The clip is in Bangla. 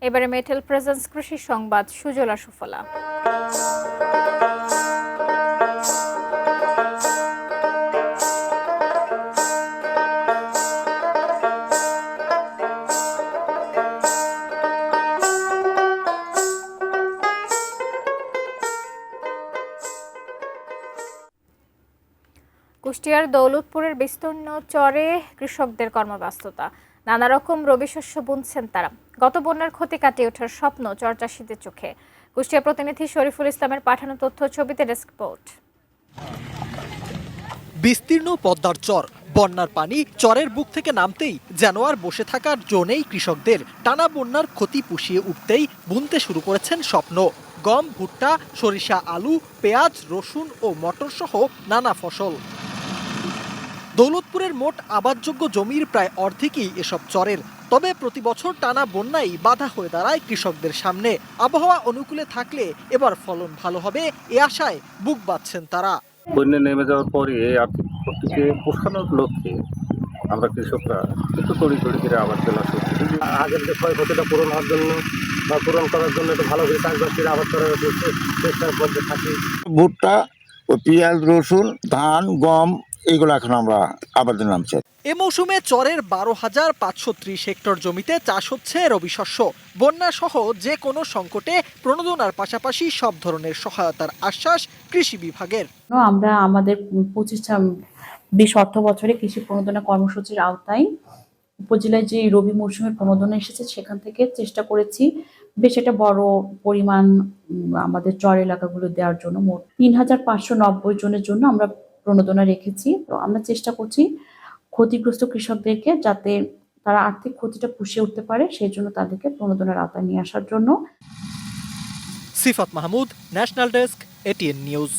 এবারে মেটেল প্রেজেন্স কৃষি সংবাদ সুজলা সুফলা। কুষ্টিয়ার দৌলতপুরের বিস্তীর্ণ চরে কৃষকদের কর্মব্যস্ততা, নানা রকম রবি শস্য বুনছেন তারা। গত বন্যার ক্ষতি কাটিয়ে ওঠার স্বপ্ন চরচাষীদের চোখে। কুষ্টিয়া প্রতিনিধি শরীফুল ইসলামের পাঠানো তথ্য ছবিতে ডেস্ক রিপোর্ট। বিস্তীর্ণ পদ্মার চর, বন্যার পানি চরের বুক থেকে নামতেই যেন আর বসে থাকার জো নেই কৃষকদের। টানা বন্যার ক্ষতি পুষিয়ে উঠতেই বুনতে শুরু করেছেন স্বপ্ন। গম, ভুট্টা, সরিষা, আলু, পেঁয়াজ, রসুন ও মটর সহ নানা ফসল। দৌলতপুরের মোট আবাদযোগ্য জমির প্রায় অর্ধেকই এসব চরের। তবে প্রতি বছর টানা বন্যাই বাধা হয়ে দাঁড়ায় কৃষকদের সামনে। আবহাওয়া অনুকূলে থাকলে এবার ফলন ভালো হবে এ আশায় বুক বাঁধছেন তারা। বন্যা নেমে যাওয়ার পরে এই আর্থিক ক্ষতিকে পোষানোর লক্ষ্যে আমরা কৃষকরা একটু তড়িঘড়ি করে আবাদ তোলা শুরু করি। আগের যে ক্ষয়ক্ষতিটা পূরণ হওয়ার জন্য বা পূরণ করার জন্য একটু ভালো করে চাষবাস করে আবাদ করার চেষ্টার মধ্যে থাকি। ভুট্টা, পেঁয়াজ, রসুন, ধান, গম এইগুলো এখন আমরা আবাদে নামছি। এ মৌসুমে চরের 12,530 হেক্টর জমিতে চাষ হচ্ছে রবি শস্য। বন্যা সহ যে কোনো সংকটে প্রণোদনার পাশাপাশি সব ধরনের সহায়তার আশ্বাস কৃষি বিভাগের। আমরা আমাদের 25-20 অর্থ বছরে কৃষি প্রণোদনা কর্মসূচির আওতায় উপজেলায় যে রবি মৌসুমে প্রণোদনা এসেছে সেখান থেকে চেষ্টা করেছি বেশ একটা বড় পরিমাণ আমাদের চর এলাকাগুলো দেওয়ার জন্য। মোট 3,590 জনের জন্য আমরা প্রণোদনা রেখেছি। তো আমরা চেষ্টা করছি ক্ষতিগ্রস্ত কৃষকদেরকে যাতে তারা আর্থিক ক্ষতিটা পুষিয়ে উঠতে পারে সেই জন্য তাদেরকে প্রণোদনার আওতায় নিয়ে আসার জন্য। Sifat Mahmud, national desk, ATN news.